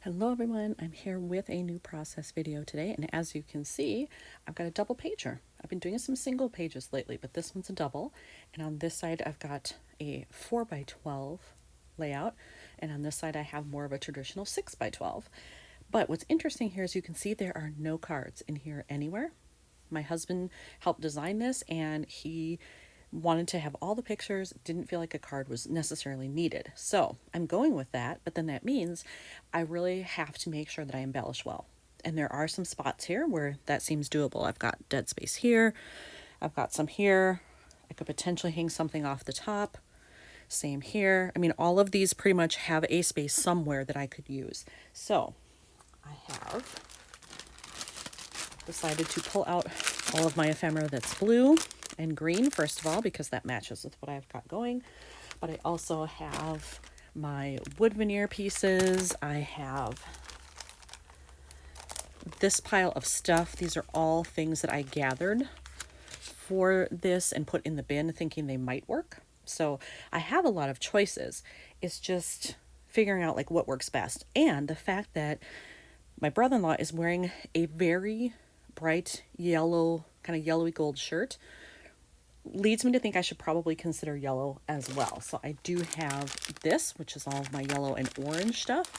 Hello everyone, I'm here with a new process video today, and as you can see, I've got a double pager. I've been doing some single pages lately, but this one's a double, and on this side I've got a 4x12 layout, and on this side I have more of a traditional 6x12. But what's interesting here is you can see there are no cards in here anywhere. My husband helped design this, and he wanted to have all the pictures, didn't feel like a card was necessarily needed. So I'm going with that, but then that means I really have to make sure that I embellish well. And there are some spots here where that seems doable. I've got dead space here, I've got some here, I could potentially hang something off the top. Same here. I mean, all of these pretty much have a space somewhere that I could use. So I have decided to pull out all of my ephemera that's blue and green, first of all, because that matches with what I've got going. But I also have my wood veneer pieces. I have this pile of stuff. These are all things that I gathered for this and put in the bin thinking they might work. So I have a lot of choices. It's just figuring out like what works best. And the fact that my brother-in-law is wearing a very bright yellow, kind of yellowy gold shirt leads me to think I should probably consider yellow as well. So I do have this, which is all of my yellow and orange stuff.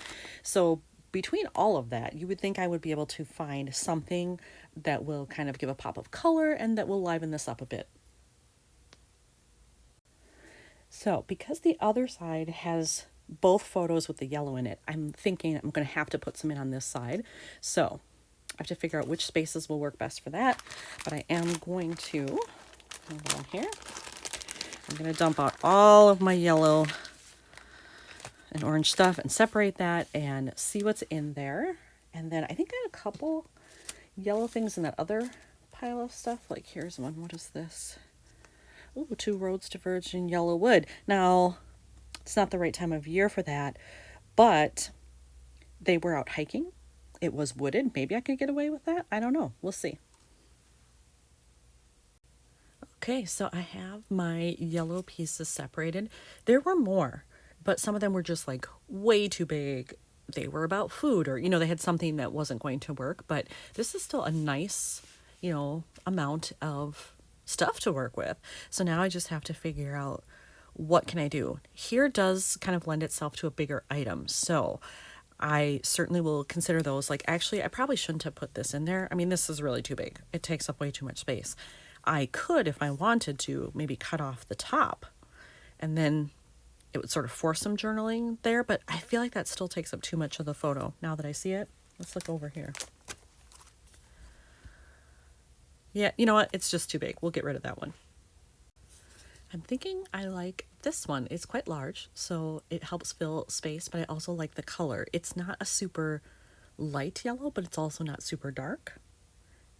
So between all of that, you would think I would be able to find something that will kind of give a pop of color and that will liven this up a bit. So because the other side has both photos with the yellow in it, I'm thinking I'm going to have to put some in on this side. So I have to figure out which spaces will work best for that. But I am going to, hold on here, I'm going to dump out all of my yellow and orange stuff and separate that and see what's in there. And then I think I had a couple yellow things in that other pile of stuff. Like here's one. What is this? Ooh, 2 roads to virgin yellow wood. Now, it's not the right time of year for that, but they were out hiking. It was wooded. Maybe I could get away with that. I don't know. We'll see. Okay, so I have my yellow pieces separated. There were more, but some of them were just like way too big. They were about food, or, they had something that wasn't going to work, but this is still a nice, amount of stuff to work with. So now I just have to figure out what can I do. Here does kind of lend itself to a bigger item. So I certainly will consider those. Like, actually, I probably shouldn't have put this in there. I mean, this is really too big. It takes up way too much space. I could, if I wanted to, maybe cut off the top and then it would sort of force some journaling there, but I feel like that still takes up too much of the photo now that I see it. Let's look over here. Yeah, you know what? It's just too big. We'll get rid of that one. I'm thinking I like this one. It's quite large, so it helps fill space, but I also like the color. It's not a super light yellow, but it's also not super dark.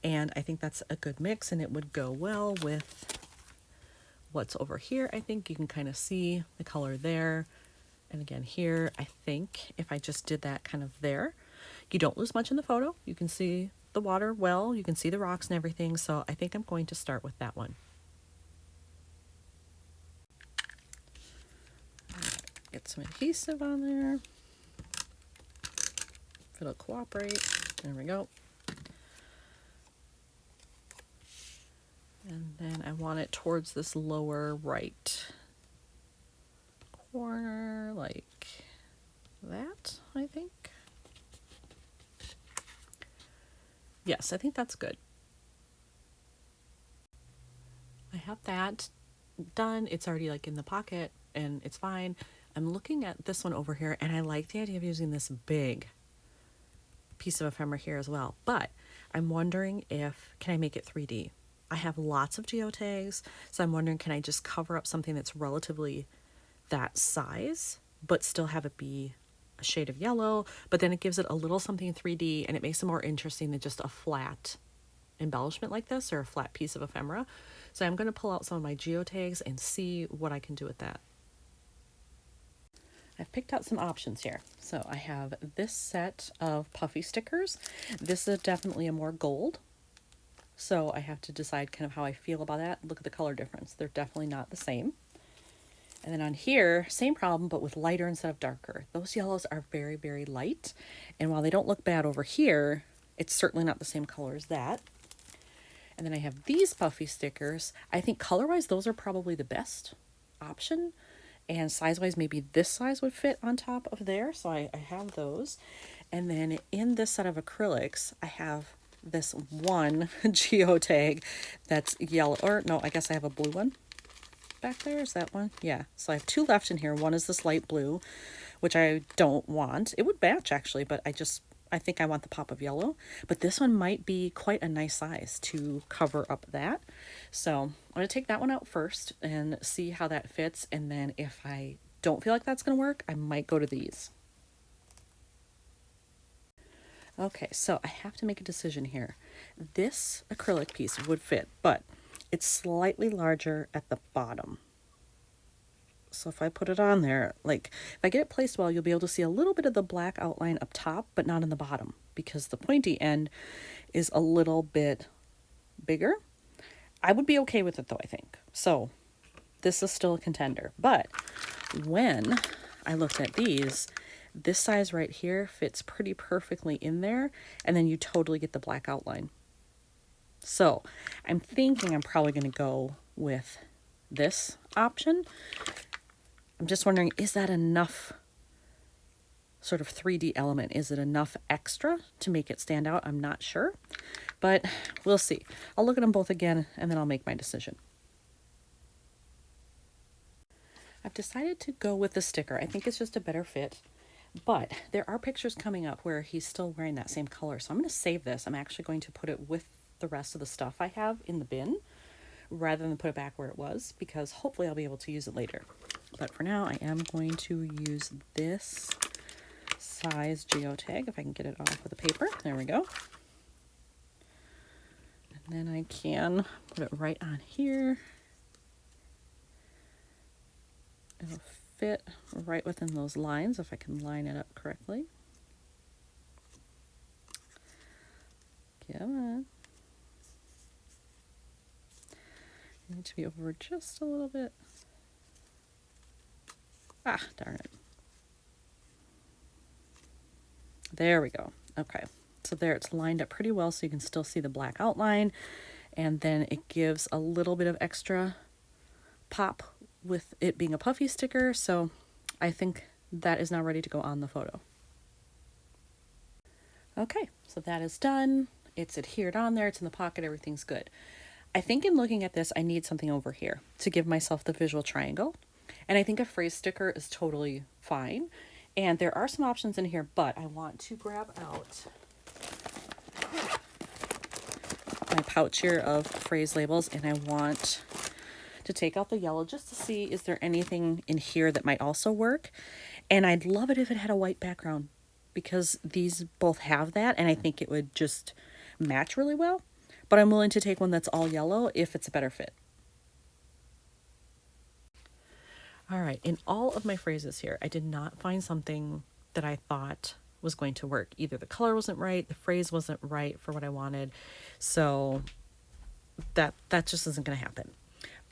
And I think that's a good mix, and it would go well with what's over here. I think you can kind of see the color there. And again, here, I think if I just did that kind of there, you don't lose much in the photo. You can see the water well, you can see the rocks and everything. So I think I'm going to start with that one. Get some adhesive on there. If it'll cooperate. There we go. And then I want it towards this lower right corner, like that, I think. Yes, I think that's good. I have that done. It's already like in the pocket and it's fine. I'm looking at this one over here, and I like the idea of using this big piece of ephemera here as well, but I'm wondering can I make it 3D? I have lots of geotags, so I'm wondering, can I just cover up something that's relatively that size, but still have it be a shade of yellow, but then it gives it a little something 3D, and it makes it more interesting than just a flat embellishment like this, or a flat piece of ephemera. So I'm going to pull out some of my geotags and see what I can do with that. I've picked out some options here. So I have this set of puffy stickers. This is definitely a more gold. So I have to decide kind of how I feel about that. Look at the color difference. They're definitely not the same. And then on here, same problem, but with lighter instead of darker. Those yellows are very, very light. And while they don't look bad over here, it's certainly not the same color as that. And then I have these puffy stickers. I think color-wise, those are probably the best option. And size-wise, maybe this size would fit on top of there. So I have those. And then in this set of acrylics, I have this one geotag that's yellow. Or no, I guess I have a blue one back there. Is that one? Yeah. So I have two left in here. One is this light blue, which I don't want. It would match actually, but I think I want the pop of yellow. But this one might be quite a nice size to cover up that. So I'm going to take that one out first and see how that fits. And then if I don't feel like that's going to work, I might go to these. Okay, so I have to make a decision here. This acrylic piece would fit, but it's slightly larger at the bottom. So if I put it on there, like if I get it placed well, you'll be able to see a little bit of the black outline up top, but not in the bottom because the pointy end is a little bit bigger. I would be okay with it though, I think. So this is still a contender, but when I looked at these, this size right here fits pretty perfectly in there, and then you totally get the black outline. So I'm thinking I'm probably going to go with this option. I'm just wondering, is that enough sort of 3D element? Is it enough extra to make it stand out? I'm not sure, but we'll see. I'll look at them both again, and then I'll make my decision. I've decided to go with the sticker. I think it's just a better fit. But there are pictures coming up where he's still wearing that same color. So I'm going to save this. I'm actually going to put it with the rest of the stuff I have in the bin rather than put it back where it was, because hopefully I'll be able to use it later. But for now, I am going to use this size geotag, if I can get it off of the paper. There we go. And then I can put it right on here. It'll fit right within those lines if I can line it up correctly. Come on. I need to be over just a little bit. Ah, darn it. There we go. Okay, so there it's lined up pretty well so you can still see the black outline, and then it gives a little bit of extra pop with it being a puffy sticker, so I think that is now ready to go on the photo. Okay, so that is done. It's adhered on there, it's in the pocket, everything's good. I think in looking at this, I need something over here to give myself the visual triangle. And I think a phrase sticker is totally fine. And there are some options in here, but I want to grab out my pouch here of phrase labels, and I want to take out the yellow just to see, is there anything in here that might also work? And I'd love it if it had a white background, because these both have that, and I think it would just match really well. But I'm willing to take one that's all yellow if it's a better fit. All right, in all of my phrases here, I did not find something that I thought was going to work. Either the color wasn't right, the phrase wasn't right for what I wanted, so that just isn't going to happen.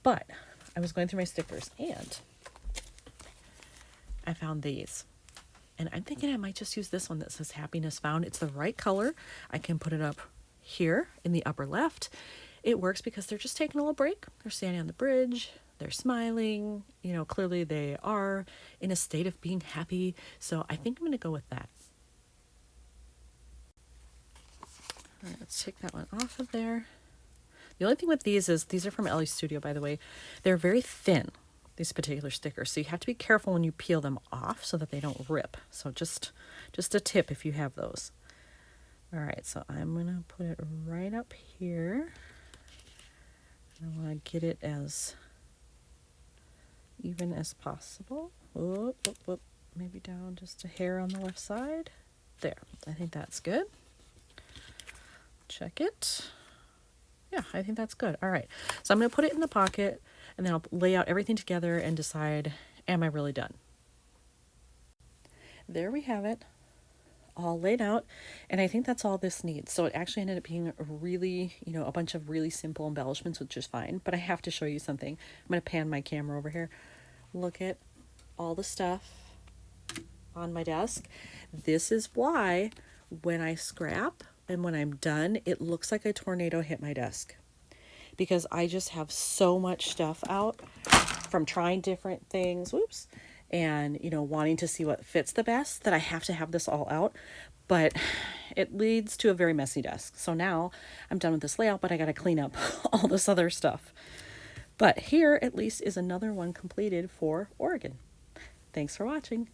But I was going through my stickers and I found these. And I'm thinking I might just use this one that says happiness found. It's the right color. I can put it up here in the upper left. It works because they're just taking a little break. They're standing on the bridge. They're smiling. You know, clearly they are in a state of being happy. So I think I'm going to go with that. All right, let's take that one off of there. The only thing with these is, these are from Ellie's Studio, by the way. They're very thin, these particular stickers. So you have to be careful when you peel them off so that they don't rip. So just a tip if you have those. All right, so I'm going to put it right up here. I want to get it as even as possible. Whoop, whoop, whoop. Maybe down just a hair on the left side. There, I think that's good. Check it. Yeah, I think that's good. All right, so I'm going to put it in the pocket, and then I'll lay out everything together and decide, am I really done? There we have it, all laid out, and I think that's all this needs. So it actually ended up being a really, a bunch of really simple embellishments, which is fine, but I have to show you something. I'm going to pan my camera over here. look at all the stuff on my desk. This is why when I scrap and when I'm done, it looks like a tornado hit my desk, because I just have so much stuff out from trying different things, whoops, and wanting to see what fits the best, that I have to have this all out. But it leads to a very messy desk. So now I'm done with this layout, but I got to clean up all this other stuff. But here at least is another one completed for Oregon. Thanks for watching.